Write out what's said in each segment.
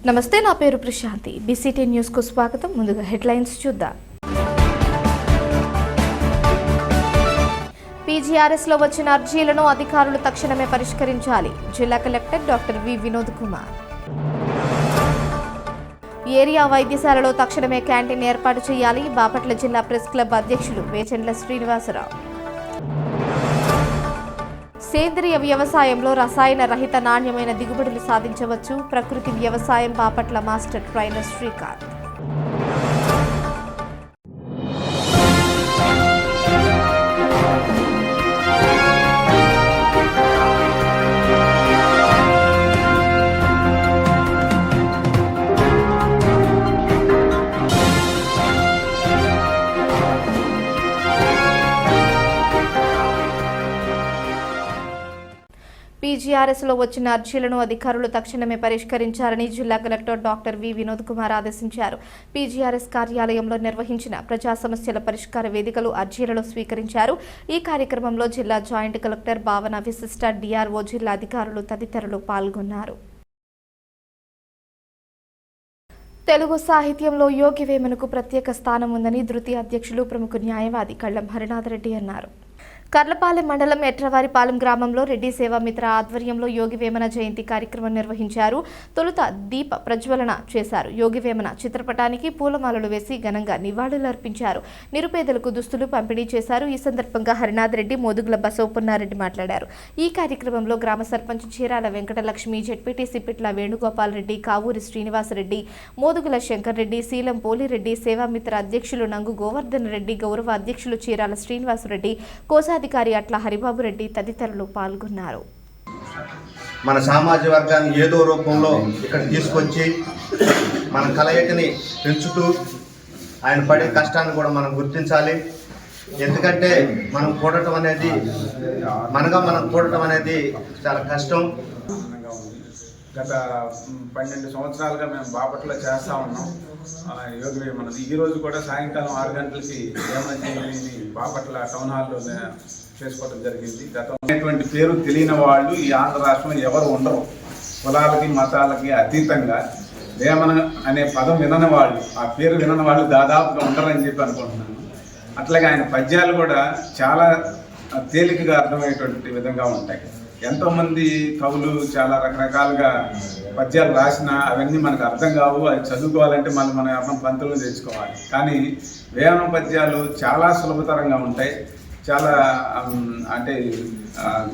నమస్తే, నా పేరు ప్రశాంతి. బీసీటీ న్యూస్ కు స్వాగతం. ముందుగా హెడ్లైన్స్ చూద్దాం. పీజీఆర్ఎస్ లో వచ్చిన అర్జీలను అధికారులు తక్షణమే పరిష్కరించాలి. జిల్లా collector doctor V Vinod Kumar. Area వైద్యశాలలో తక్షణమే క్యాంటీన్ ఏర్పాటు చేయాలి. బాపట్ల జిల్లా ప్రెస్ క్లబ్ అధ్యక్షులు వేచండ్ల శ్రీనివాసరావు. సేంద్రియ వ్యవసాయంలో రసాయన రహిత నాణ్యమైన దిగుబడులు సాధించవచ్చు. ప్రకృతి వ్యవసాయం Bapatla master trainer Srikanth. PGRS లో వచ్చిన అర్జీలను అధికారులు తక్షణమే పరిష్కరించాలని జిల్లా collector doctor V Vinod Kumar ఆదేశించారు. పీజీఆర్ఎస్ కార్యాలయంలో నిర్వహించిన ప్రజా సమస్యల పరిష్కార వేదికలు అర్జీలను స్వీకరించారు. ఈ కార్యక్రమంలో జిల్లా జాయింట్ కలెక్టర్ భావన, విశిష్ట డిఆర్ఓ, జిల్లా అధికారులు తదితరులు పాల్గొన్నారు. తెలుగు సాహిత్యంలో యోగి వేమనకు ప్రత్యేక స్థానం ఉందని ధృతి అధ్యక్షులు, ప్రముఖ న్యాయవాది కళ్లం హరినాథరెడ్డి అన్నారు. కర్లపాలెం మండలం ఎట్రవారిపాలెం గ్రామంలో రెడ్డి సేవామిత్ర ఆధ్వర్యంలో యోగి వేమన జయంతి కార్యక్రమం నిర్వహించారు. తొలుత దీప ప్రజ్వలన చేశారు. యోగి వేమన చిత్రపటానికి పూలమాలలు వేసి ఘనంగా నివాళులర్పించారు. నిరుపేదలకు దుస్తులు పంపిణీ చేశారు. ఈ సందర్భంగా హరినాథ్ రెడ్డి, మోదుగుల బసవపున్నారెడ్డి మాట్లాడారు. ఈ కార్యక్రమంలో గ్రామ సర్పంచ్ చీరాల వెంకటలక్ష్మి, జెడ్పీటీసీ పిట్ల వేణుగోపాల్ రెడ్డి, కావూరి శ్రీనివాసరెడ్డి, మోదుగుల శంకర్ రెడ్డి, శీలం పోలిరెడ్డి, సేవామిత్ర అధ్యక్షులు నంగు గోవర్ధన్ రెడ్డి, గౌరవ అధ్యక్షులు చీరాల శ్రీనివాసరెడ్డి, కోశాధికారి అట్ల హరిబాబు రెడ్డి తదితరులు పాల్గొన్నారు. మన సామాజిక వర్గాన్ని ఏదో రూపంలో ఇక్కడ తీసుకొచ్చి మన కలయికని పెంచుతూ ఆయన పడే కష్టాన్ని కూడా మనం గుర్తించాలి. ఎందుకంటే మనం కూడటం అనేది మనం కూడటం అనేది చాలా కష్టం. గత 12 సంవత్సరాలుగా మేము బాపట్ల చేస్తూ ఉన్నాం యోగి వేమనది. ఈరోజు కూడా సాయంకాలం 6 గంటలకి వేమన జయంతిని బాపట్ల టౌన్ హాల్లో చేసుకోవడం జరిగింది. గతంలో పేరు తెలియని వాళ్ళు ఈ ఆంధ్ర రాష్ట్రంలో ఎవరు ఉండరు. కులాలకి మతాలకి అతీతంగా వేమన అనే పదం వినని వాళ్ళు, ఆ పేరు వినని వాళ్ళు దాదాపుగా ఉండరని చెప్పి అనుకుంటున్నాను. అట్లాగే ఆయన పద్యాలు కూడా చాలా తేలికగా అర్థమయ్యేటువంటి విధంగా ఉంటాయి. ఎంతోమంది కవులు చాలా రకరకాలుగా పద్యాలు రాసినా అవన్నీ మనకు అర్థం కావు. అది చదువుకోవాలంటే మనం అర్థం పంతులు తెచ్చుకోవాలి. కానీ వేమన పద్యాలు చాలా సులభతరంగా ఉంటాయి. చాలా అంటే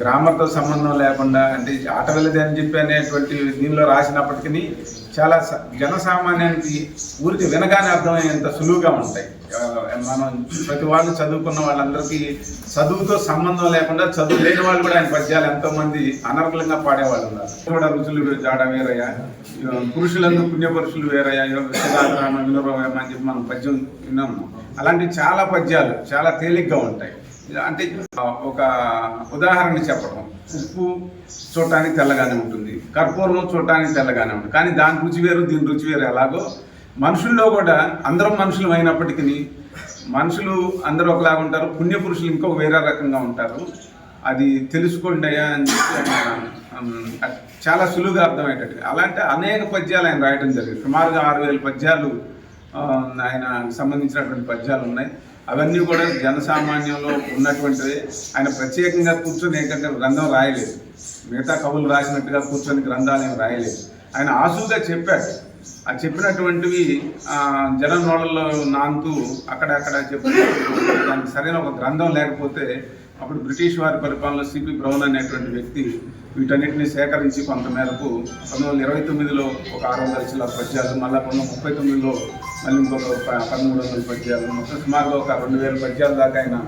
గ్రామర్తో సంబంధం లేకుండా, అంటే ఆట వెళ్ళది అని చెప్పి అనేటువంటి దీనిలో రాసినప్పటికీ చాలా జనసామాన్యానికి ఊరికి వినగానే అర్థమయ్యేంత సులువుగా ఉంటాయి. మనం ప్రతి వాళ్ళు చదువుకున్న వాళ్ళందరికీ చదువుతో సంబంధం లేకుండా చదువు లేని వాళ్ళు కూడా ఆయన పద్యాలు ఎంతోమంది అనర్గళంగా పాడేవాళ్ళు ఉన్నారు. కూడా రుచులు జాడ వేరయ్య, పురుషులందు పుణ్యపురుషులు వేరయ్య, విశ్వదారామ వినురవేమ అని చెప్పి మనం పద్యం విన్నాము. అలాంటి చాలా పద్యాలు చాలా తేలిగ్గా ఉంటాయి. అంటే ఒక ఉదాహరణ చెప్పడం, ఉప్పు చూడటానికి తెల్లగానే ఉంటుంది, కర్పూరం చూడటానికి తెల్లగానే ఉంటుంది, కానీ దాని రుచి వేరు దీని రుచి వేరు. ఎలాగో మనుషుల్లో కూడా అందరం మనుషులు అయినప్పటికీ మనుషులు అందరూ ఒకలాగా ఉంటారు, పుణ్యపురుషులు ఇంకొక వేరే రకంగా ఉంటారు. అది తెలుసుకోండి అయ్యా అని చెప్పి చాలా సులువుగా అర్థమయ్యేటట్టు అలాంటి అనేక పద్యాలు ఆయన రాయడం జరిగింది. సుమారుగా 6000 పద్యాలు ఆయన సంబంధించినటువంటి పద్యాలు ఉన్నాయి. అవన్నీ కూడా జనసామాన్యంలో ఉన్నటువంటివి. ఆయన ప్రత్యేకంగా కూర్చొని ఏంటంటే గ్రంథం రాయలేదు, మిగతా కవులు రాసినట్టుగా కూర్చొని గ్రంథాలు ఏమి రాయలేదు. ఆయన ఆసుగా చెప్పాడు. ఆ చెప్పినటువంటివి జనం నోళ్ళల్లో నాంతూ అక్కడక్కడ చెప్పి దానికి సరైన ఒక గ్రంథం లేకపోతే అప్పుడు బ్రిటిష్ వారి పరిపాలనలో సిపి బ్రౌన్ అనేటువంటి వ్యక్తి వీటన్నిటిని సేకరించి కొంత మేరకు 1929లో ఒక 600 చిల్లర పద్యాలు, మళ్ళీ 1939లో మళ్ళీ ఇంకొక 1300 పద్యాలు, మొత్తం సుమారుగా ఒక 2000 పద్యాల దాకా ఆయన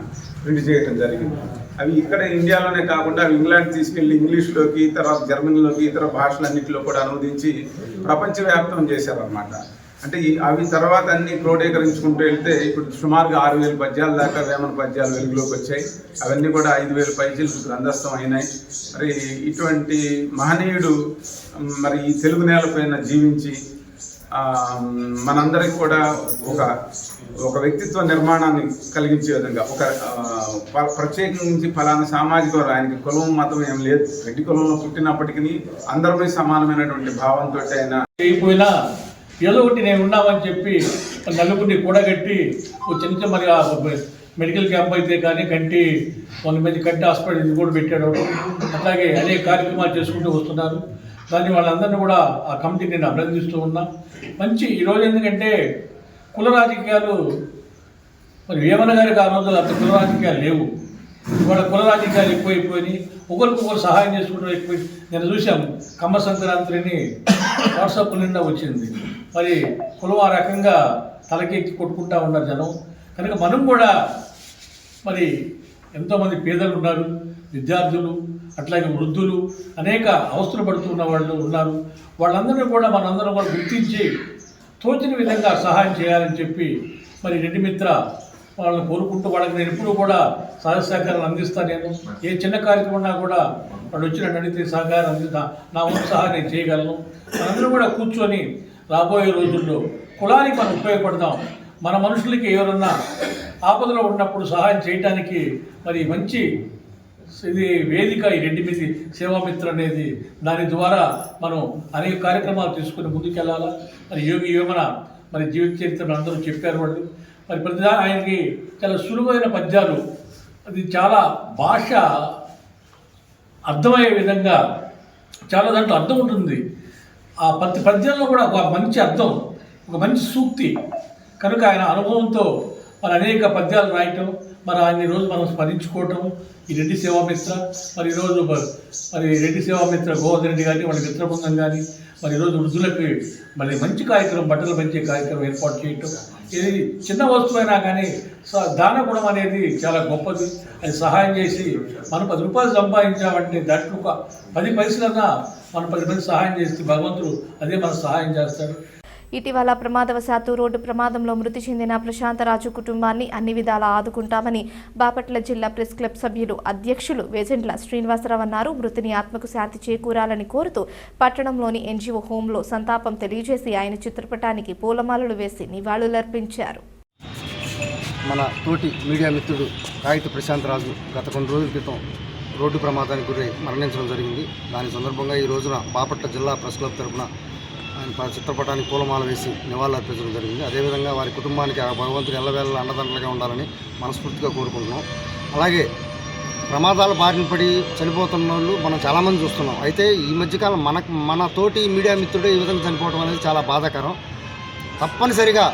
ప్రింట్ చేయడం జరిగింది. అవి ఇక్కడ ఇండియాలోనే కాకుండా అవి ఇంగ్లాండ్ తీసుకెళ్లి ఇంగ్లీష్లోకి, తర్వాత జర్మనీలోకి, ఇతర భాషలన్నింటిలో కూడా అనువదించి ప్రపంచవ్యాప్తం చేశారన్నమాట. అంటే అవి తర్వాత అన్ని క్రోడీకరించుకుంటూ వెళ్తే ఇప్పుడు సుమారుగా 6000 పద్యాల దాకా వేమన పద్యాలు వెలుగులోకి వచ్చాయి. అవన్నీ కూడా 5000 పైసలు గ్రంథస్థం అయినాయి. మరి ఇటువంటి మహనీయుడు మరి ఈ తెలుగు నేలపైన జీవించి మనందరికి కూడా ఒక ఒక వ్యక్తిత్వ నిర్మాణాన్ని కలిగించే విధంగా ఒక ప్రత్యేకించి ఫలానా సామాజిక వర్గం, ఆయనకి కులం మతం ఏం లేదు, రెడ్డి కులంలో పుట్టినప్పటికీ అందరిపై సమానమైనటువంటి భావంతో ఆయన అయిపోయినా ఏదో ఒకటి నేను ఉన్నామని చెప్పి నలుగురిని కూడగట్టి చిన్న మరి మెడికల్ క్యాంప్ అయితే కానీ కంటి కొంతమంది కంటి హాస్పిటల్ ఇది కూడా పెట్టాడు. అట్లాగే అనేక కార్యక్రమాలు చేసుకుంటూ వస్తున్నారు. దాన్ని వాళ్ళందరినీ కూడా ఆ కమిటీని నేను అభినందిస్తూ ఉన్నా. మంచి ఈరోజు ఎందుకంటే కుల రాజకీయాలు మరి వేమన గారికి ఆ రోజులు అంత కుల రాజకీయాలు లేవు. ఇవాళ కుల రాజకీయాలు ఎక్కువైపోయి ఒకరికొకరు సహాయం చేసుకోవడం ఎక్కువ. నేను చూసాం కమ్మ సంక్రాంతిని వాట్సాప్ నిండా వచ్చింది. మరి కులం ఆ రకంగా తలకెక్కి కొట్టుకుంటా ఉన్నారు జనం. కనుక మనం కూడా మరి ఎంతోమంది పేదలు ఉన్నారు, విద్యార్థులు, అట్లాగే వృద్ధులు, అనేక అవసరం పడుతున్న వాళ్ళు ఉన్నారు. వాళ్ళందరినీ కూడా మనందరం కూడా గుర్తించి తోచిన విధంగా సహాయం చేయాలని చెప్పి మరి రెడ్డి మిత్ర వాళ్ళని కోరుకుంటూ వాళ్ళకి నేను ఎప్పుడూ కూడా సహాయ సహకారాలు అందిస్తాను. నేను ఏ చిన్న కార్యక్రమం ఉన్నా కూడా వాళ్ళు వచ్చి నన్ను అడిగితే సహకారం అందిస్తా, నా వంతు సహాయం నేను చేయగలను. మనందరం కూడా కూర్చొని రాబోయే రోజుల్లో కులానికి మనం ఉపయోగపడదాం. మన మనుషులకి ఎవరన్నా ఆపదలో ఉన్నప్పుడు సహాయం చేయడానికి మరి మంచి ఇది వేదిక ఈ రెడ్డి మీద సేవామిత్ర అనేది. దాని ద్వారా మనం అనేక కార్యక్రమాలు తీసుకుని ముందుకెళ్ళాలా. మరి యోగి వేమన మరి జీవిత చరిత్రను అందరూ చెప్పారు వాళ్ళు. మరి ప్రతి ఆయనకి చాలా సులువైన పద్యాలు, అది చాలా భాష అర్థమయ్యే విధంగా చాలా దాంట్లో అర్థం ఉంటుంది. ఆ ప్రతి పద్యంలో కూడా ఒక మంచి అర్థం, ఒక మంచి సూక్తి. కనుక ఆయన అనుభవంతో మరి అనేక పద్యాలు రాయటం, మరి ఆయన ఈరోజు మనం స్మరించుకోవటం ఈ రెడ్డి సేవామిత్ర. మరి ఈరోజు మరి రెడ్డి సేవామిత్ర గోవర్ధన్ రెడ్డి కానీ వాళ్ళ మిత్ర బృందం కానీ మరి ఈరోజు వృద్ధులకి మరి మంచి కార్యక్రమం, బట్టలు మంచి కార్యక్రమం ఏర్పాటు చేయటం. ఇది చిన్న వస్తువైనా కానీ దాన గుణం అనేది చాలా గొప్పది. అది సహాయం చేసి మనం 10 రూపాయలు సంపాదించామంటే దాంట్లో ఒక 10 పైసలన్నా మనం 10 మంది సహాయం చేస్తే భగవంతుడు అదే మనకు సహాయం చేస్తాడు. ఇటీవల ప్రమాదవశాత్తు రోడ్డు ప్రమాదంలో మృతి చెందిన ప్రశాంతరాజు కుటుంబాన్ని అన్ని విధాలా ఆదుకుంటామని బాపట్ల జిల్లా ప్రెస్ క్లబ్ సభ్యులు అధ్యక్షులు వేజెంట్ల శ్రీనివాసరావు అన్నారు. మృతుని ఆత్మకు శాంతి చేకూరాలని కోరుతూ పట్టణంలోని ఎన్జీఓ హోంలో సంతాపం తెలియజేసి ఆయన చిత్రపటానికి పూలమాలలు వేసి నివాళులర్పించారు. మన తోటి మీడియా మిత్రుడు కాగిత ప్రశాంతరాజు గత కొన్ని రోజుల క్రితం రోడ్డు ప్రమాదానికి గురై మరణించడం జరిగింది. దాని సందర్భంగా ఈ రోజున బాపట్ల జిల్లా ప్రెస్ క్లబ్ తరఫున ఆయన చిత్రపటానికి పూలమాల వేసి నివాళులర్పించడం జరిగింది. అదేవిధంగా వారి కుటుంబానికి ఆ భగవంతుడు ఎల్లవేళలా అండదండలుగా ఉండాలని మనస్ఫూర్తిగా కోరుకుంటున్నాం. అలాగే ప్రమాదాల బారిన పడి చనిపోతున్న వాళ్ళు మనం చాలామంది చూస్తున్నాం. అయితే ఈ మధ్యకాలం మన తోటి మీడియా మిత్రుడే ఈ విధంగా చనిపోవడం అనేది చాలా బాధాకరం. తప్పనిసరిగా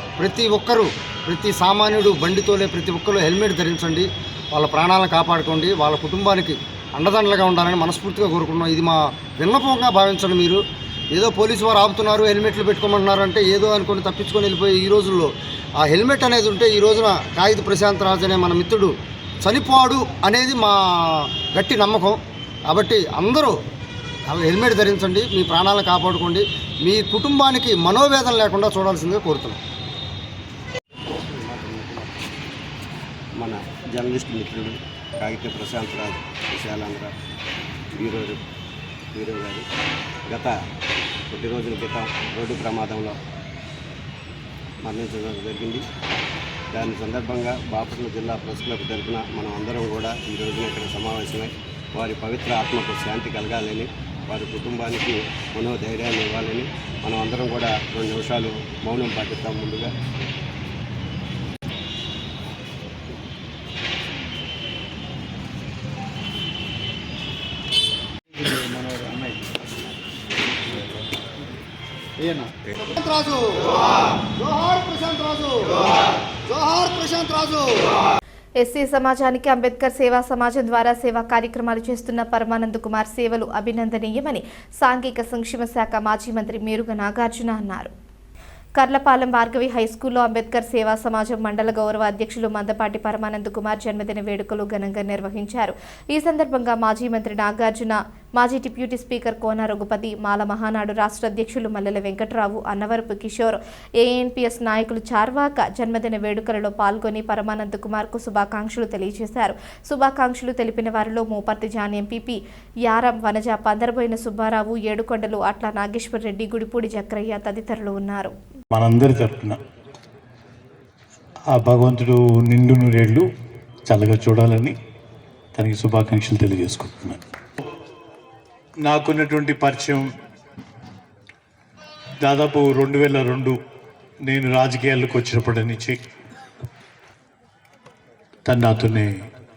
ప్రతి సామాన్యుడు బండితోలే ప్రతి ఒక్కరు హెల్మెట్ ధరించండి, వాళ్ళ ప్రాణాలను కాపాడుకోండి, వాళ్ళ కుటుంబానికి అండదండలుగా ఉండాలని మనస్ఫూర్తిగా కోరుకుంటున్నాం. ఇది మా విన్నపంగా భావించండి. మీరు ఏదో పోలీసు వారు ఆపుతున్నారు, హెల్మెట్లు పెట్టుకోమంటున్నారు అంటే ఏదో అనుకొని తప్పించుకొని వెళ్ళిపోయి ఈ రోజుల్లో ఆ హెల్మెట్ అనేది ఉంటే ఈ రోజున కాగిత ప్రశాంతరాజు అనే మన మిత్రుడు చనిపోడు అనేది మా గట్టి నమ్మకం. కాబట్టి అందరూ హెల్మెట్ ధరించండి, మీ ప్రాణాలను కాపాడుకోండి, మీ కుటుంబానికి మనోవేదన లేకుండా చూడాల్సిందిగా కోరుతున్నాం. మన జర్నలిస్ట్ మిత్రుడు కాగిత ప్రశాంతరాజు విశాలాంధ్ర వీరో గారు గత కొద్ది రోజుల క్రితం రోడ్డు ప్రమాదంలో మరణించడం జరిగింది. దాని సందర్భంగా బాపట్ల జిల్లా ప్రెస్ క్లబ్ తరఫున మనం అందరం కూడా ఈ రోజున ఇక్కడ సమావేశమై వారి పవిత్ర ఆత్మకు శాంతి కలగాలని, వారి కుటుంబానికి మనోధైర్యాన్ని ఇవ్వాలని మనం అందరం కూడా 2 నిమిషాలు మౌనం పాటిస్తాం. ముందుగా ఎస్సీ సమాజానికి అంబేద్కర్ సేవా సమాజం ద్వారా సేవా కార్యక్రమాలు చేస్తున్న పరమానంద్ కుమార్ సేవలు అభినందనీయమని సాంఘిక సంక్షేమ శాఖ మాజీ మంత్రి మేరుగ నాగార్జున అన్నారు. కర్లపాలెం భార్గవి హైస్కూల్లో అంబేద్కర్ సేవా సమాజం మండల గౌరవ అధ్యక్షులు మందపాటి పరమానంద్ కుమార్ జన్మదిన వేడుకలు ఘనంగా నిర్వహించారు. ఈ సందర్భంగా మాజీ మంత్రి నాగార్జున, మాజీ డిప్యూటీ స్పీకర్ కోన రఘుపతి, మాల మహానాడు రాష్ట్ర అధ్యక్షులు మల్లెల వెంకట్రావు, అన్నవరపు కిషోర్, ఏఎన్పీఎస్ నాయకులు చార్వాక జన్మదిన వేడుకలలో పాల్గొని పరమానంద్ కుమార్కు శుభాకాంక్షలు తెలియజేశారు. శుభాకాంక్షలు తెలిపిన వారిలో మోపర్తి జాన్ ఎంపీపీ యారం వనజ, పందరబోయిన సుబ్బారావు, ఏడుకొండలు అట్ల నాగేశ్వర్ రెడ్డి, గుడిపూడి జక్రయ్య తదితరులు ఉన్నారు. మనందరి తరఫున ఆ భగవంతుడు నిండు నూరేళ్ళు చల్లగా చూడాలని తనకి శుభాకాంక్షలు తెలియజేసుకుంటున్నాను. నాకున్నటువంటి పరిచయం దాదాపు 2002 నేను రాజకీయాల్లోకి వచ్చినప్పటి నుంచి తను నాతోనే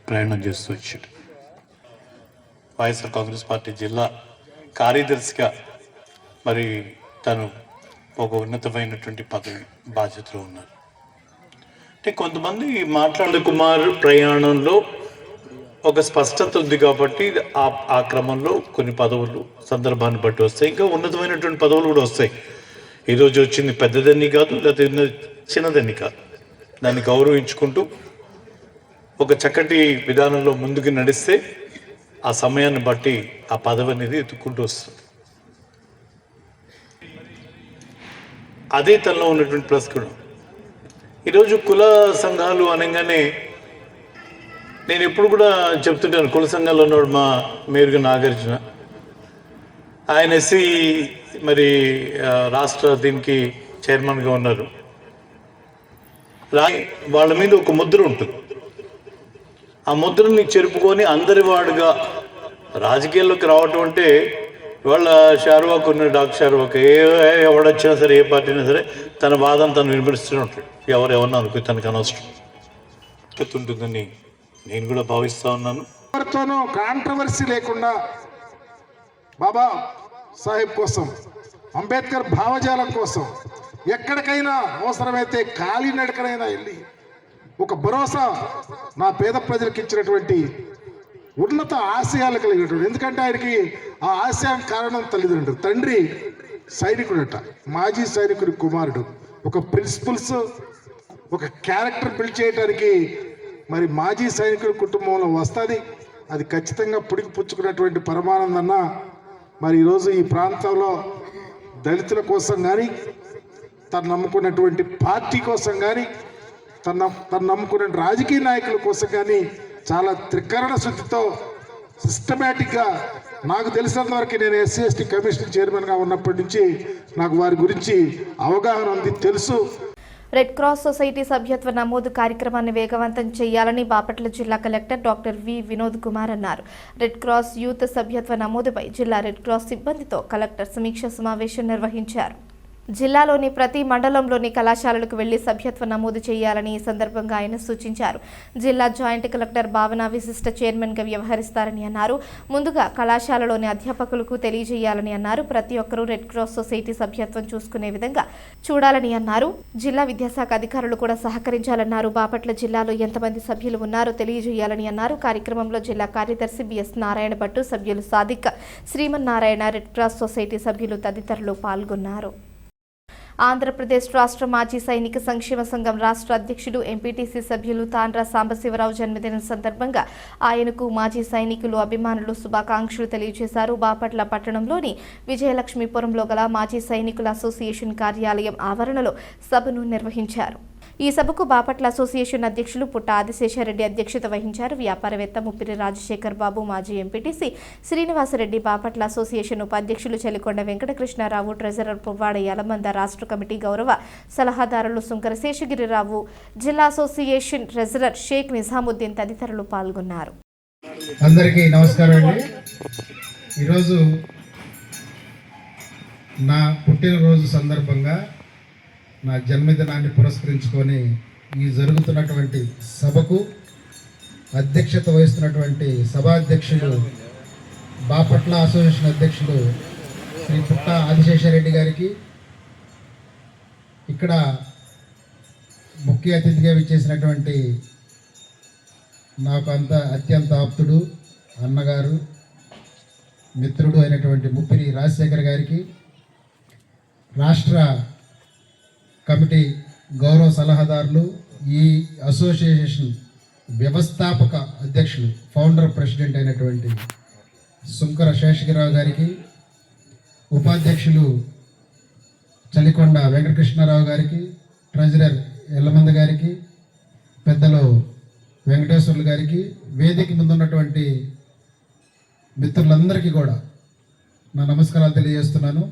ప్రయాణం చేస్తూ వచ్చాడు. వైఎస్ఆర్ కాంగ్రెస్ పార్టీ జిల్లా కార్యదర్శిగా మరి తను ఒక ఉన్నతమైనటువంటి పదవి బాధ్యతలో ఉన్నారు. అంటే కొంతమంది మాట్లాడే కుమార్ ప్రయాణంలో ఒక స్పష్టత ఉంది కాబట్టి ఆ క్రమంలో కొన్ని పదవులు సందర్భాన్ని బట్టి వస్తాయి, ఇంకా ఉన్నతమైనటువంటి పదవులు కూడా వస్తాయి. ఈరోజు వచ్చింది పెద్దదని కాదు, లేకపోతే చిన్నదని కాదు, దాన్ని గౌరవించుకుంటూ ఒక చక్కటి విధానంలో ముందుకు నడిస్తే ఆ సమయాన్ని బట్టి ఆ పదవి అనేది ఎత్తుక్కుంటూ వస్తుంది. అదే తనలో ఉన్నటువంటి ప్లస్ కూడా. ఈరోజు కుల సంఘాలు అనగానే నేను ఎప్పుడు కూడా చెప్తుంటాను, కుల సంఘాల్లో ఉన్నాడు మా మేరుగా నాగార్జున, ఆయన ఎస్సీ మరి రాష్ట్ర దీనికి చైర్మన్గా ఉన్నారు. వాళ్ళ మీద ఒక ముద్ర ఉంటుంది. ఆ ముద్రని చెరుపుకొని అందరి వాడుగా రాజకీయాల్లోకి రావటం అంటే ఇవాళ షార్వాక్ ఉన్న డాక్టర్ షార్వాక్ ఎవడొచ్చినా సరే, ఏ పార్టీ అయినా సరే తన వాదన తను వినిపిస్తూనే ఉంటాడు. ఎవరెవరిని అనుకో తనకు అనవసరం ఉంటుందని నేను కూడా భావిస్తూ ఉన్నాను. ఎవరితోనూ కాంట్రవర్సీ లేకుండా బాబా సాహెబ్ కోసం, అంబేద్కర్ భావజాలం కోసం ఎక్కడికైనా అవసరమైతే కాలినడకనైనా వెళ్ళి ఒక భరోసా నా పేద ప్రజలకు ఇచ్చినటువంటి ఉన్నత ఆశయాలు కలిగినటువంటి, ఎందుకంటే ఆయనకి ఆ ఆశయానికి కారణం తల్లిదండ్రులు. తండ్రి సైనికుడట, మాజీ సైనికుడి కుమారుడు. ఒక ప్రిన్సిపల్స్, ఒక క్యారెక్టర్ బిల్డ్ చేయడానికి మరి మాజీ సైనికుడి కుటుంబంలో వస్తుంది. అది ఖచ్చితంగా పుడికి పుచ్చుకున్నటువంటి పరమానందన్న మరి ఈరోజు ఈ ప్రాంతంలో దళితుల కోసం కానీ, తను నమ్ముకున్నటువంటి పార్టీ కోసం కానీ, తను నమ్ముకున్న రాజకీయ నాయకుల కోసం కానీ చాలా త్రికరణ శుద్ధితో సిస్టమేటిక్గా, నాకు తెలిసినంత వరకు నేను ఎస్సీ ఎస్టీ కమిషన్ చైర్మన్గా ఉన్నప్పటి నుంచి నాకు వారి గురించి అవగాహన ఉంది, తెలుసు. రెడ్ క్రాస్ సొసైటీ సభ్యత్వ నమోదు కార్యక్రమాన్ని వేగవంతం చేయాలని బాపట్ల జిల్లా collector doctor V Vinod Kumar అన్నారు. రెడ్ క్రాస్ యూత్ సభ్యత్వ నమోదుపై జిల్లా రెడ్ క్రాస్ సిబ్బందితో కలెక్టర్ సమీక్ష సమావేశం నిర్వహించారు. జిల్లాలోని ప్రతి మండలంలోని కళాశాలలకు వెళ్లి సభ్యత్వ నమోదు చేయాలని ఈ సందర్భంగా ఆయన సూచించారు. జిల్లా జాయింట్ కలెక్టర్ భావన విశిష్ట చైర్మన్గా వ్యవహరిస్తారని అన్నారు. ముందుగా కళాశాలలోని అధ్యాపకులకు తెలియజేయాలని అన్నారు. ప్రతి ఒక్కరూ రెడ్ క్రాస్ సొసైటీ సభ్యత్వం చూసుకునే విధంగా చూడాలని అన్నారు. జిల్లా విద్యాశాఖ అధికారులు కూడా సహకరించాలన్నారు. బాపట్ల జిల్లాలో ఎంతమంది సభ్యులు ఉన్నారో తెలియజేయాలని అన్నారు. కార్యక్రమంలో జిల్లా కార్యదర్శి బిఎస్ నారాయణ భట్టు, సభ్యులు Sadiq, Srimannarayana, red cross society సభ్యులు తదితరులు పాల్గొన్నారు. ఆంధ్రప్రదేశ్ రాష్ట్ర మాజీ సైనిక సంక్షేమ సంఘం రాష్ట్ర అధ్యక్షుడు ఎంపీటీసీ సభ్యులు తాండ్ర సాంబశివరావు జన్మదినం సందర్భంగా ఆయనకు మాజీ సైనికులు, అభిమానులు శుభాకాంక్షలు తెలియజేశారు. బాపట్ల పట్టణంలోని విజయలక్ష్మీపురంలో గల మాజీ సైనికుల అసోసియేషన్ కార్యాలయం ఆవరణలో సభను నిర్వహించారు. ఈ సభకు బాపట్ల అసోసియేషన్ అధ్యక్షులు పుట్ట ఆదిశేషారెడ్డి అధ్యక్షత వహించారు. వ్యాపారవేత్త ముప్పిరి రాజశేఖర్ బాబు, మాజీ ఎంపీటీసీ శ్రీనివాసరెడ్డి, బాపట్ల అసోసియేషన్ ఉపాధ్యక్షులు చలికొండ వెంకటకృష్ణారావు, ట్రెజరర్ పువ్వాడ యలమంద, రాష్ట్ర కమిటీ గౌరవ సలహాదారులు సుంకర శేషగిరిరావు, జిల్లా అసోసియేషన్ ట్రెజరర్ షేక్ నిజాముద్దీన్ తదితరులు పాల్గొన్నారు. అందరికీ నమస్కారం అండి. ఈరోజు నా పుట్టినరోజు సందర్భంగా నా జన్మదినాన్ని పురస్కరించుకొని ఈ జరుగుతున్నటువంటి సభకు అధ్యక్షత వహిస్తున్నటువంటి సభాధ్యక్షులు, బాపట్ల అసోసియేషన్ అధ్యక్షులు శ్రీ పుట్ట ఆదిశేషారెడ్డి గారికి, ఇక్కడ ముఖ్య అతిథిగా విచ్చేసినటువంటి నాకు అత్యంత ఆప్తుడు, అన్నగారు, మిత్రుడు అయినటువంటి ముప్పిరి రాజశేఖర్ గారికి, రాష్ట్ర కమిటీ గౌరవ సలహాదారులు, ఈ అసోసియేషన్ వ్యవస్థాపక అధ్యక్షులు, ఫౌండర్ ప్రెసిడెంట్ అయినటువంటి సుంకర శేషగిరిరావు గారికి, ఉపాధ్యక్షులు చలికొండ వెంకటకృష్ణారావు గారికి, ట్రెజరర్ ఎల్లమంద గారికి, పెద్దలు వెంకటేశ్వర్లు గారికి, వేదిక ముందున్నటువంటి మిత్రులందరికీ కూడా నా నమస్కారాలు తెలియజేస్తున్నాను.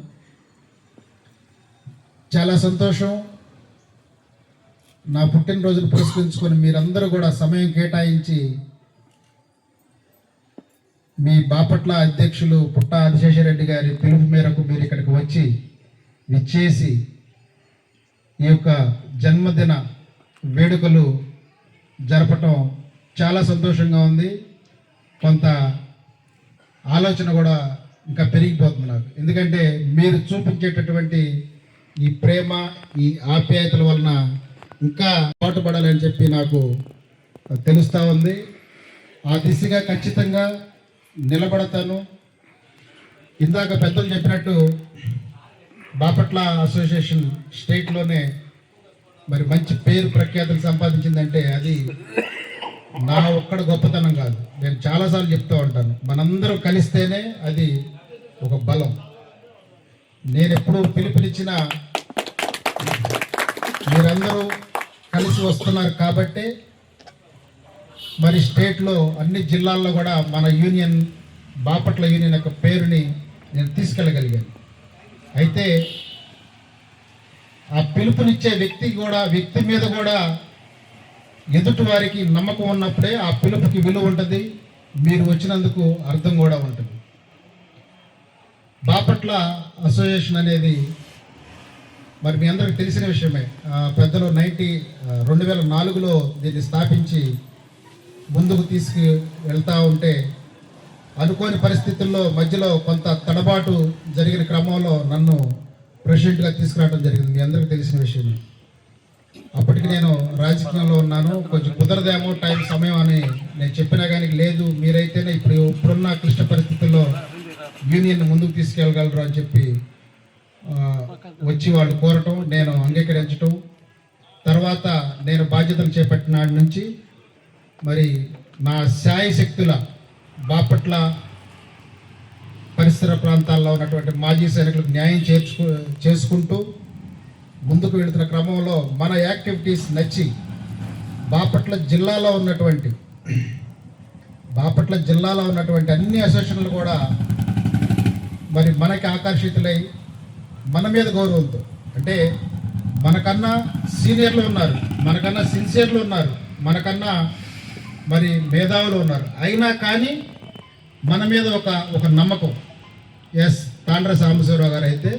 చాలా సంతోషం. నా పుట్టినరోజును పురస్కరించుకొని మీరందరూ కూడా సమయం కేటాయించి మీ బాపట్ల అధ్యక్షులు పుట్టా ఆదిశేషరెడ్డి గారి పిలుపు మేరకు మీరు ఇక్కడికి వచ్చి విచ్చేసి ఈ యొక్క జన్మదిన వేడుకలు జరపటం చాలా సంతోషంగా ఉంది. కొంత ఆలోచన కూడా ఇంకా పెరిగిపోతుంది నాకు. ఎందుకంటే మీరు చూపించేటటువంటి ఈ ప్రేమ, ఈ ఆప్యాయతల వలన ఇంకా పాటుపడాలని చెప్పి నాకు తెలుస్తూ ఉంది. ఆ దిశగా ఖచ్చితంగా నిలబడతాను. ఇందాక పెద్దలు చెప్పినట్టు బాపట్ల అసోసియేషన్ స్టేట్లోనే మరి మంచి పేరు ప్రఖ్యాతులు సంపాదించిందంటే అది నా ఒక్కడ గొప్పతనం కాదు. నేను చాలాసార్లు చెప్తూ ఉంటాను, మనందరం కలిస్తేనే అది ఒక బలం. నేను ఎప్పుడు పిలుపునిచ్చిన మీరందరూ కలిసి వస్తున్నారు కాబట్టే మరి స్టేట్లో అన్ని జిల్లాల్లో కూడా మన యూనియన్, బాపట్ల యూనియన్ యొక్క పేరుని నేను తీసుకెళ్ళగలిగాను. అయితే ఆ పిలుపునిచ్చే వ్యక్తి మీద కూడా ఎదుటి వారికి నమ్మకం ఉన్నప్పుడే ఆ పిలుపుకి విలువ ఉంటుంది, మీరు వచ్చినందుకు అర్థం కూడా ఉంటుంది. బాపట్ల అసోసియేషన్ అనేది మరి మీ అందరికి తెలిసిన విషయమే. పెద్దలు 2004లో దీన్ని స్థాపించి ముందుకు తీసుకు వెళ్తూ ఉంటే అనుకోని పరిస్థితుల్లో మధ్యలో కొంత తడబాటు జరిగిన క్రమంలో నన్ను ప్రెసిడెంట్గా తీసుకురావడం జరిగింది. మీ అందరికీ తెలిసిన విషయమే. అప్పటికి నేను రాజకీయంలో ఉన్నాను, కొంచెం కుదరదేమో సమయం అని నేను చెప్పినా కానీ లేదు, మీరైతేనే ఇప్పుడున్న క్లిష్ట పరిస్థితుల్లో యూనియన్ ముందుకు తీసుకెళ్ళగలరు అని చెప్పి వచ్చి వాళ్ళు కోరటం, నేను అంగీకరించటం. తర్వాత నేను బాధ్యతలు చేపట్టిన నాటి నుంచి మరి నా శాయశక్తుల బాపట్ల పరిసర ప్రాంతాల్లో ఉన్నటువంటి మాజీ సైనికులకు న్యాయం చేసుకుంటూ ముందుకు వెళుతున్న క్రమంలో మన యాక్టివిటీస్ నచ్చి బాపట్ల జిల్లాలో ఉన్నటువంటి అన్ని అసోసియేషన్లు కూడా మరి మనకి ఆకర్షితులై మన మీద గౌరవంతో, అంటే మనకన్నా సీనియర్లు ఉన్నారు, మనకన్నా సిన్సియర్లు ఉన్నారు, మనకన్నా మరి మేధావులు ఉన్నారు, అయినా కానీ మన మీద ఒక నమ్మకం. ఎస్, తాండ్ర సాంబశివరావు గారు అయితే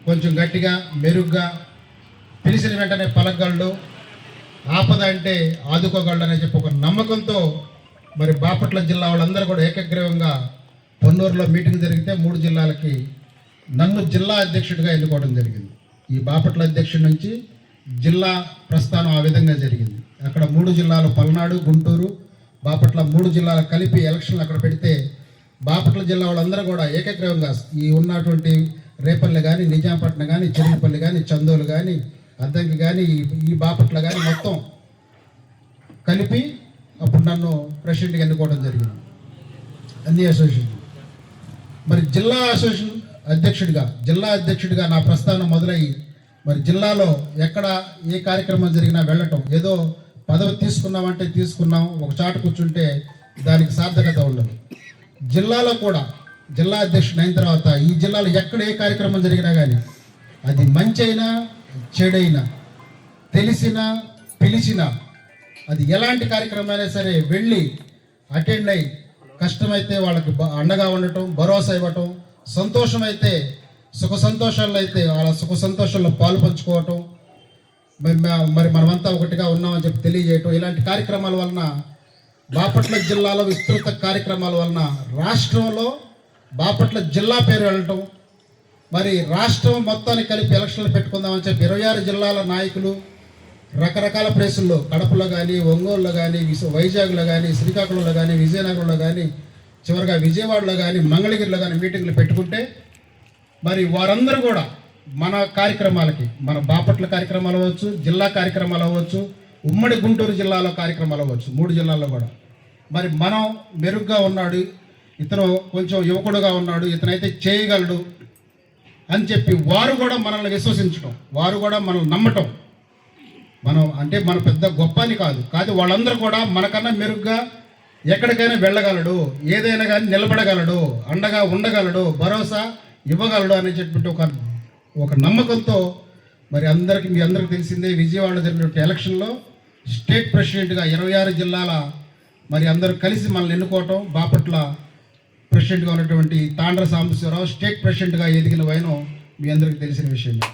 కొంచెం గట్టిగా మెరుగ్గా పిలిచిన వెంటనే పలకగలడు, ఆపద అంటే ఆదుకోగలడు అనే చెప్పి ఒక నమ్మకంతో మరి బాపట్ల జిల్లా వాళ్ళందరూ కూడా ఏకగ్రీవంగా పొన్నూరులో మీటింగ్ జరిగితే 3 జిల్లాలకి నన్ను జిల్లా అధ్యక్షుడిగా ఎన్నుకోవడం జరిగింది. ఈ బాపట్ల అధ్యక్షుడి నుంచి జిల్లా ప్రస్థానం ఆ విధంగా జరిగింది. అక్కడ 3 జిల్లాలు, పల్నాడు, గుంటూరు, బాపట్ల 3 జిల్లాలు కలిపి ఎలక్షన్లు అక్కడ పెడితే బాపట్ల జిల్లా వాళ్ళందరూ కూడా ఏకగ్రీవంగా ఈ ఉన్నటువంటి రేపల్లి కానీ, నిజాంపట్నం కానీ, చెరుకుపల్లి కానీ, చందోలు కానీ, అద్దంకి కానీ, ఈ బాపట్ల కానీ మొత్తం కలిపి అప్పుడు నన్ను ప్రెసిడెంట్గా ఎన్నుకోవడం జరిగింది అన్ని అసోసియేషన్. మరి జిల్లా అధ్యక్షుడిగా నా ప్రస్థానం మొదలయ్యి మరి జిల్లాలో ఎక్కడ ఏ కార్యక్రమం జరిగినా వెళ్ళటం, ఏదో పదవి తీసుకున్నామంటే తీసుకున్నాం, ఒక చాటు కూర్చుంటే దానికి సార్థకత ఉండదు. జిల్లాలో కూడా జిల్లా అధ్యక్షుడు అయిన తర్వాత ఈ జిల్లాలో ఎక్కడ ఏ కార్యక్రమం జరిగినా కానీ అది మంచి అయినా చెడైనా, తెలిసినా పిలిచినా, అది ఎలాంటి కార్యక్రమం అయినా సరే వెళ్ళి అటెండ్ అయ్యి కష్టమైతే వాళ్ళకి అండగా ఉండటం, భరోసా ఇవ్వటం, సంతోషమైతే సుఖ సంతోషాల్లో అయితే వాళ్ళ సుఖ సంతోషాల్లో పాలు పంచుకోవటం, మరి మనమంతా ఒకటిగా ఉన్నామని చెప్పి తెలియజేయటం, ఇలాంటి కార్యక్రమాల వలన బాపట్ల జిల్లాలో విస్తృత కార్యక్రమాల వలన రాష్ట్రంలో బాపట్ల జిల్లా పేరు వెళ్ళటం, మరి రాష్ట్రం మొత్తాన్ని కలిపి ఎలక్షన్లు పెట్టుకుందామని చెప్పి 26 జిల్లాల నాయకులు రకరకాల ప్లేసుల్లో, కడపలో కానీ, ఒంగోలులో కానీ, వైజాగ్లో కానీ, శ్రీకాకుళంలో కానీ, విజయనగరంలో కానీ, చివరిగా విజయవాడలో కానీ, మంగళగిరిలో కానీ మీటింగ్లు పెట్టుకుంటే మరి వారందరూ కూడా మన కార్యక్రమాలకి, మన బాపట్ల కార్యక్రమాలు అవ్వచ్చు, జిల్లా కార్యక్రమాలు అవ్వచ్చు, ఉమ్మడి గుంటూరు జిల్లాలో కార్యక్రమాలు అవ్వచ్చు, 3 జిల్లాల్లో కూడా మరి మనం మెరుగ్గా ఉన్నాడు, ఇతను కొంచెం యువకుడుగా ఉన్నాడు, ఇతనైతే చేయగలడు అని చెప్పి వారు కూడా మనల్ని విశ్వసించడం, వారు కూడా మనల్ని నమ్మటం. మనం అంటే మన పెద్ద గొప్ప అని కాదు, వాళ్ళందరూ కూడా మనకన్నా మెరుగ్గా ఎక్కడికైనా వెళ్ళగలడు, ఏదైనా కానీ నిలబడగలడు, అండగా ఉండగలడు, భరోసా ఇవ్వగలడు అని చెప్పి ఒక నమ్మకంతో మరి మీ అందరికీ తెలిసిందే, విజయవాడలో జరిగినటువంటి ఎలక్షన్లో స్టేట్ ప్రెసిడెంట్గా 26 జిల్లాల మరి అందరూ కలిసి మనల్ని ఎన్నుకోవటం, బాపట్ల ప్రెసిడెంట్గా ఉన్నటువంటి తాండ్ర సాంబశివరావు స్టేట్ ప్రెసిడెంట్గా ఎదిగిన వైనం మీ అందరికీ తెలిసిన విషయమే.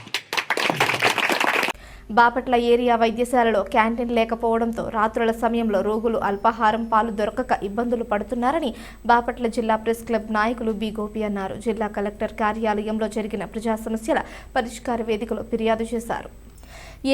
బాపట్ల ఏరియా వైద్యశాలలో క్యాంటీన్ లేకపోవడంతో రాత్రుల సమయంలో రోగులు అల్పాహారం, పాలు దొరకక ఇబ్బందులు పడుతున్నారని బాపట్ల జిల్లా ప్రెస్ క్లబ్ నాయకులు బి గోపి అన్నారు. జిల్లా కలెక్టర్ కార్యాలయంలో జరిగిన ప్రజా సమస్యల పరిష్కార వేదికలో ఫిర్యాదు చేశారు.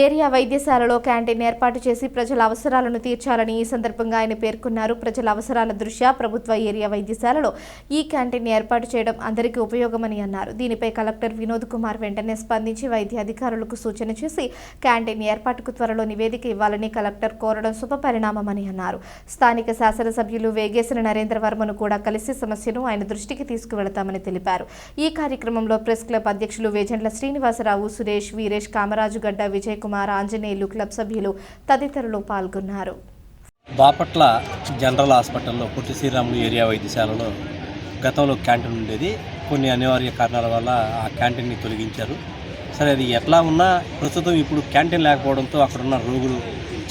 ఏరియా వైద్యశాలలో క్యాంటీన్ ఏర్పాటు చేసి ప్రజల అవసరాలను తీర్చాలని ఈ సందర్భంగా ఆయన పేర్కొన్నారు. ప్రజల అవసరాల దృష్ట్యా ప్రభుత్వ ఏరియా వైద్యశాలలో ఈ క్యాంటీన్ ఏర్పాటు చేయడం అందరికీ ఉపయోగమని అన్నారు. దీనిపై కలెక్టర్ వినోద్ కుమార్ వెంటనే స్పందించి వైద్య అధికారులకు సూచన చేసి క్యాంటీన్ ఏర్పాటుకు త్వరలో నివేదిక ఇవ్వాలని కలెక్టర్ కోరడం శుభపరిణామమని అన్నారు. స్థానిక శాసనసభ్యులు వేగేసిన నరేంద్ర వర్మను కూడా కలిసి సమస్యను ఆయన దృష్టికి తీసుకువెళతామని తెలిపారు. ఈ కార్యక్రమంలో ప్రెస్ క్లబ్ అధ్యక్షులు వేజండ్ల శ్రీనివాసరావు, సురేష్, వీరేష్, కామరాజు గడ్డ, విజయ్ కుమార్, ఆంజనేయులు, క్లబ్ సభ్యులు తదితరులు పాల్గొన్నారు. బాపట్ల జనరల్ హాస్పిటల్లో పొట్టి శ్రీరాములు ఏరియా వైద్యశాలలో గతంలో క్యాంటీన్ ఉండేది. కొన్ని అనివార్య కారణాల వల్ల ఆ క్యాంటీన్ని తొలగించారు. సరే, అది ఎట్లా ఉన్నా ప్రస్తుతం ఇప్పుడు క్యాంటీన్ లేకపోవడంతో అక్కడ ఉన్న రోగులు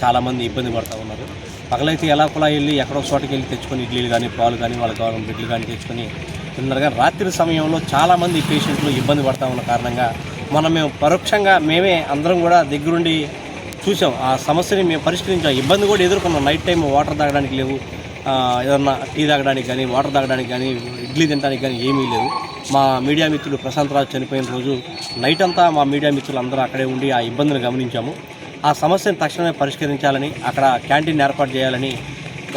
చాలామంది ఇబ్బంది పడుతూ ఉన్నారు. పగలైతే ఎలా కూడా వెళ్ళి ఎక్కడో చోటకి వెళ్ళి తెచ్చుకొని ఇడ్లీలు కానీ, పాలు కానీ, వాళ్ళకి కావాలని బిడ్డలు కానీ తెచ్చుకొని తిన్నారు. కానీ రాత్రి సమయంలో చాలామంది పేషెంట్లు ఇబ్బంది పడుతూ ఉన్న కారణంగా మేము పరోక్షంగా మేమే అందరం కూడా దగ్గరుండి చూసాం. ఆ సమస్యని మేము పరిష్కరించాం. ఇబ్బంది కూడా ఎదుర్కొన్నాం. నైట్ టైం వాటర్ తాగడానికి లేవు, ఏదన్నా టీ తాగడానికి కానీ, వాటర్ తాగడానికి కానీ, ఇడ్లీ తినడానికి కానీ ఏమీ లేదు. మా మీడియా మిత్రులు ప్రశాంత్ రాజు చనిపోయిన రోజు నైట్ అంతా మా మీడియా మిత్రులు అందరూ అక్కడే ఉండి ఆ ఇబ్బందిని గమనించాము. ఆ సమస్యను తక్షణమే పరిష్కరించాలని, అక్కడ క్యాంటీన్ ఏర్పాటు చేయాలని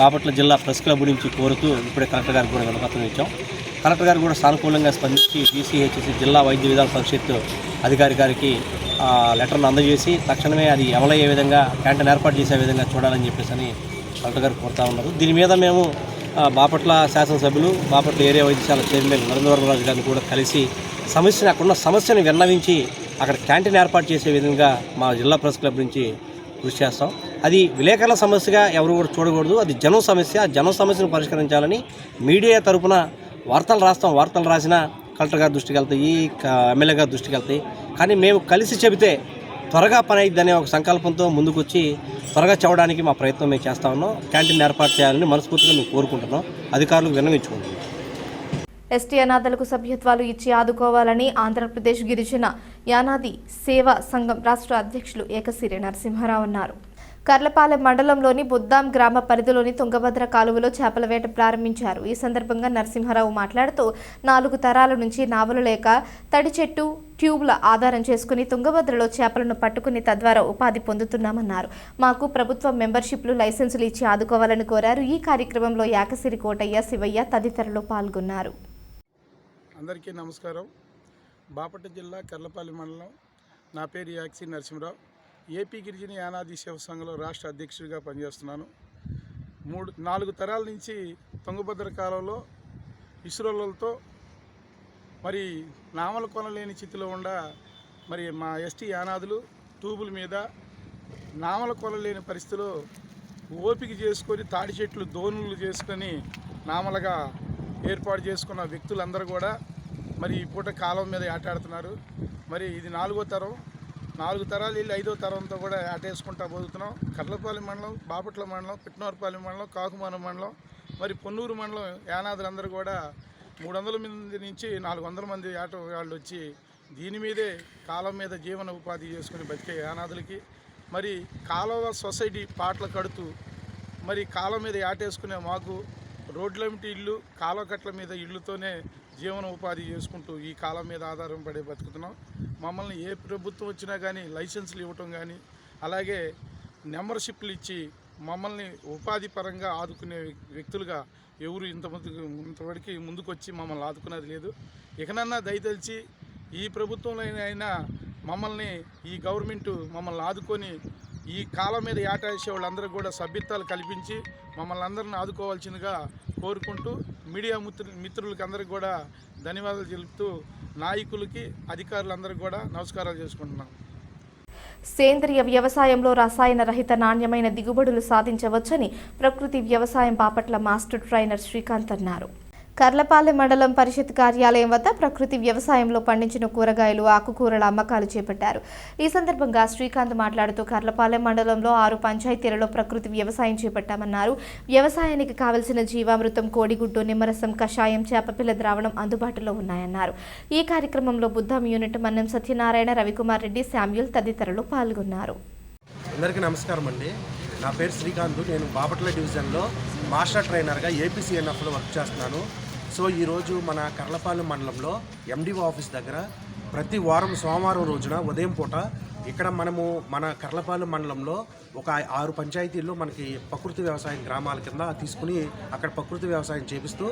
బాపట్ల జిల్లా ప్రెస్ క్లబ్ నుంచి కోరుతూ ఇప్పుడే కలెక్టర్ గారికి కూడా వినపత్రం ఇచ్చాం. కలెక్టర్ గారు కూడా సానుకూలంగా స్పందించి DCHC జిల్లా వైద్య విధాన పరిషత్ అధికారి గారికి లెటర్ను అందజేసి తక్షణమే అది అమలయ్యే విధంగా క్యాంటీన్ ఏర్పాటు చేసే విధంగా చూడాలని చెప్పేసి అని కలెక్టర్ గారు కోరుతా ఉన్నారు. దీని మీద మేము బాపట్ల శాసనసభ్యులు, బాపట్ల ఏరియా వైద్యశాల చైర్మన్ నరేంద్రరాజు గారిని కూడా కలిసి అక్కడున్న సమస్యను విన్నవించి అక్కడ క్యాంటీన్ ఏర్పాటు చేసే విధంగా మా జిల్లా ప్రెస్ క్లబ్ నుంచి కృషి చేస్తాం. అది విలేకరుల సమస్యగా ఎవరు కూడా చూడకూడదు. అది జనం సమస్య. ఆ జనం సమస్యను పరిష్కరించాలని మీడియా తరపున వార్తలు రాస్తాం. వార్తలు రాసినా కలెక్టర్ గారి దృష్టికి వెళ్తాయి, ఎమ్మెల్యే గారి దృష్టికి వెళ్తాయి. కానీ మేము కలిసి చెబితే త్వరగా పని అయిద్దనే ఒక సంకల్పంతో ముందుకు వచ్చి త్వరగా చెప్పడానికి మా ప్రయత్నం మేము చేస్తా ఉన్నాం. క్యాంటీన్ ఏర్పాటు చేయాలని మనస్ఫూర్తిగా మేము కోరుకుంటున్నాం. అధికారులకు విన్నవించుకుంటున్నాం. ఎస్టీ అనాథలకు సభ్యత్వాలు ఇచ్చి ఆదుకోవాలని ఆంధ్రప్రదేశ్ గిరిజన యానాది సేవా సంఘం రాష్ట్ర అధ్యక్షులు ఏకసిరి నరసింహారావు అన్నారు. కర్లపాలెం మండలంలోని బుద్దాం గ్రామ పరిధిలోని తుంగభద్ర కాలువలో చేపల వేట ప్రారంభించారు. ఈ సందర్భంగా నరసింహారావు మాట్లాడుతూ 4 తరాల నుంచి నావలు లేక తడి చెట్టు, ట్యూబ్ల ఆధారం చేసుకుని తుంగభద్రలో చేపలను పట్టుకుని తద్వారా ఉపాధి పొందుతున్నామన్నారు. మాకు ప్రభుత్వం మెంబర్షిప్లు, లైసెన్సులు ఇచ్చి ఆదుకోవాలని కోరారు. ఈ కార్యక్రమంలో యాకసిరి కోటయ్య, శివయ్య తదితరులు పాల్గొన్నారు. అందరికీ నమస్కారం. బాపట్ల జిల్లా కర్లపాలెం మండలం. నా పేరు యాకసిరి నరసింహరావు. ఏపీ గిరిజన యానాది సేవ సంఘంలో రాష్ట్ర అధ్యక్షుడిగా పనిచేస్తున్నాను. 4 తరాల నుంచి తుంగభద్ర కాలంలో ఇసురోలతో మరి నామల కొనలేని స్థితిలో ఉండ మరి మా ఎస్టీ యానాదులు ట్యూబుల మీద నామల కొనలేని పరిస్థితిలో ఓపిక చేసుకొని తాడి చెట్లు దోనులు చేసుకొని నామలుగా ఏర్పాటు చేసుకున్న వ్యక్తులందరూ కూడా మరి ఈ పూట కాలం మీద ఆటాడుతున్నారు. మరి ఇది 4వ తరం. 4 తరాలు వెళ్ళి 5వ తరంతో కూడా ఆటేసుకుంటా పోతున్నాం. కర్లపాలెం మండలం, బాపట్ల మండలం, పిట్నవరపాలెం మండలం, కాకుమానం మండలం, మరి పొన్నూరు మండలం యానాదులందరూ కూడా 300 మంది నుంచి 400 మంది ఆట వాళ్ళు వచ్చి దీని మీదే కాలం మీద జీవన ఉపాధి చేసుకుని బతికే యానాదులకి మరి కాలువ సొసైటీ పాటలు కడుతూ మరి కాలం మీద ఆటేసుకునే మాకు రోడ్లమిటి ఇల్లు, కాలువ కట్ల మీద ఇళ్ళుతోనే జీవన ఉపాధి చేసుకుంటూ ఈ కాలం మీద ఆధారం పడే బతుకుతున్నాం. మమ్మల్ని ఏ ప్రభుత్వం వచ్చినా కానీ లైసెన్సులు ఇవ్వటం కానీ, అలాగే మెంబర్షిప్లు ఇచ్చి మమ్మల్ని ఉపాధి పరంగా ఆదుకునే వ్యక్తులుగా ఎవరు ఇంతవరకు ముందుకు వచ్చి మమ్మల్ని ఆదుకునేది లేదు. ఇకనన్నా దయతలిచి ఈ ప్రభుత్వంలో అయినా మమ్మల్ని ఈ గవర్నమెంట్ మమ్మల్ని ఆదుకొని ఈ కాలం మీద ఆటేసే వాళ్ళందరూ కూడా సభ్యత్వాలు కల్పించి మమ్మల్ని అందరిని ఆదుకోవాల్సిందిగా కోరుకుంటూ మీడియా మిత్రులకి అందరికీ కూడా ధన్యవాదాలు తెలుపుతూ నాయకులకి, అధికారులందరికీ కూడా నమస్కారాలు చేసుకుంటున్నాం. సేంద్రియ వ్యవసాయంలో రసాయన రహిత నాణ్యమైన దిగుబడులు సాధించవచ్చని ప్రకృతి వ్యవసాయం బాపట్ల మాస్టర్ ట్రైనర్ శ్రీకాంత్ అన్నారు. కర్లపాలెం మండలం పరిషత్ కార్యాలయం వద్ద ప్రకృతి వ్యవసాయంలో పండించిన కూరగాయలు ఆకుకూరల అమ్మకాలు చేపట్టారు. ఈ సందర్భంగా శ్రీకాంత్ మాట్లాడుతూ కర్లపాలెం మండలంలో 6 పంచాయతీలలో ప్రకృతి వ్యవసాయం చేపట్టామన్నారు. వ్యవసాయానికి కావలసిన జీవామృతం, కోడిగుడ్డు, నిమ్మరసం, కషాయం, చేపపిల్ల ద్రావణం అందుబాటులో ఉన్నాయన్నారు. ఈ కార్యక్రమంలో బుద్ధం యూనిట్ మన్నం సత్యనారాయణ, రవికుమార్ రెడ్డి, శామ్యూల్ తదితరులు పాల్గొన్నారు. అందరికీ నమస్కారం అండి. నా పేరు శ్రీకాంత్. నేను బాపట్ల డివిజన్లో మాస్టర్ ట్రైనర్గా ఏపీసీఎన్ఎఫ్లో వర్క్ చేస్తున్నాను. సో ఈరోజు మన కర్లపాలెం మండలంలో ఎండిఓ ఆఫీస్ దగ్గర ప్రతి వారం సోమవారం రోజున ఉదయం పూట ఇక్కడ మనము మన కర్లపాలెం మండలంలో ఒక 6 పంచాయతీల్లో మనకి ప్రకృతి వ్యవసాయం గ్రామాల కింద తీసుకుని అక్కడ ప్రకృతి వ్యవసాయం చేపిస్తూ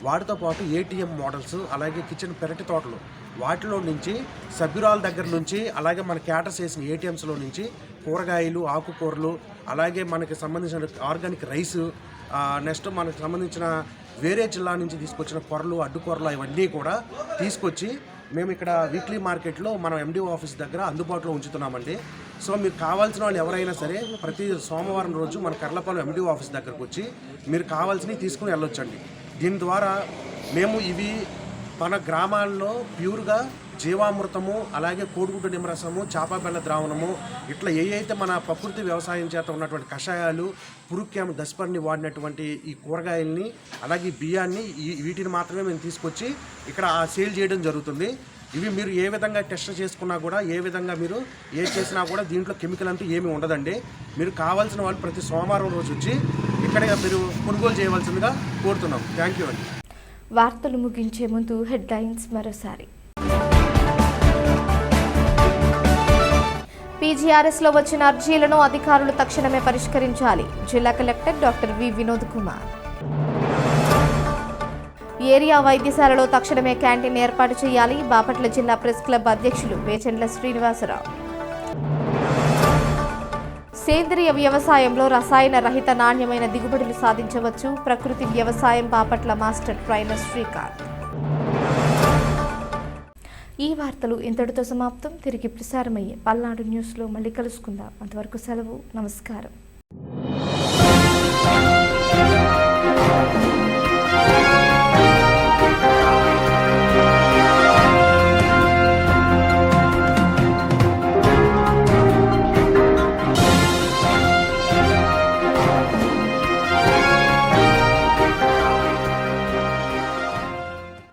వాటితో పాటు ఏటీఎం మోడల్స్, అలాగే కిచెన్ పెరటి తోటలు, వాటిలో నుంచి సభ్యురాల దగ్గర నుంచి అలాగే మన క్యాటర్స్ చేసిన ఏటీఎంస్లో నుంచి కూరగాయలు, ఆకుకూరలు, అలాగే మనకి సంబంధించిన ఆర్గానిక్ రైసు, నెక్స్ట్ మనకు సంబంధించిన వేరే జిల్లా నుంచి తీసుకొచ్చిన కొరలు, అడ్డుకొరలు ఇవన్నీ కూడా తీసుకొచ్చి మేము ఇక్కడ వీక్లీ మార్కెట్లో మనం ఎండిఓ ఆఫీస్ దగ్గర అందుబాటులో ఉంచుతున్నామండి. సో మీకు కావాల్సిన వాళ్ళు ఎవరైనా సరే ప్రతి సోమవారం రోజు మన కర్లపాలెం ఎండిఓ ఆఫీస్ దగ్గరకు వచ్చి మీరు కావాల్సినవి తీసుకుని వెళ్ళొచ్చండి. దీని ద్వారా మేము ఇవి మన గ్రామాల్లో ప్యూర్గా జీవామృతము, అలాగే కోడిగుడ్డు నిమ్మరసము, చేపపిల్ల ద్రావణము, ఇట్లా అయితే మన ప్రకృతి వ్యవసాయం చేత ఉన్నటువంటి కషాయాలు, పురుక్యాము, దశపర్ని వాడినటువంటి ఈ కూరగాయల్ని, అలాగే బియ్యాన్ని, వీటిని మాత్రమే మేము తీసుకొచ్చి ఇక్కడ సేల్ చేయడం జరుగుతుంది. ఇవి మీరు ఏ విధంగా టెస్ట్ చేసుకున్నా కూడా, ఏ విధంగా మీరు చేసినా కూడా దీంట్లో కెమికల్ అంటూ ఏమీ ఉండదండి. మీరు కావాల్సిన వాళ్ళు ప్రతి సోమవారం రోజు వచ్చి ఇక్కడ మీరు కొనుగోలు చేయవలసిందిగా కోరుతున్నాం. థ్యాంక్ యూ అండి. వార్తలు ముగించే ముందు హెడ్లైన్స్ మరోసారి. పీజీఆర్ఎస్లో వచ్చిన అర్జీలను అధికారులు తక్షణమే పరిష్కరించాలి. జిల్లా collector doctor V Vinod Kumar. Area వైద్యశాలలో తక్షణమే క్యాంటీన్ ఏర్పాటు చేయాలి. బాపట్ల జిల్లా ప్రెస్ క్లబ్ అధ్యక్షులు వేచండ్ల శ్రీనివాసరావు. సేంద్రియ వ్యవసాయంలో రసాయన రహిత నాణ్యమైన దిగుబడులు సాధించవచ్చు. ప్రకృతి వ్యవసాయం బాపట్ల మాస్టర్ ట్రైనర్ శ్రీకాంత్. ఈ వార్తలు ఇంతటితో సమాప్తం. తిరిగి ప్రసారమయ్యే పల్నాడు న్యూస్లో మళ్ళీ కలుసుకుందాం. అంతవరకు సెలవు. నమస్కారం.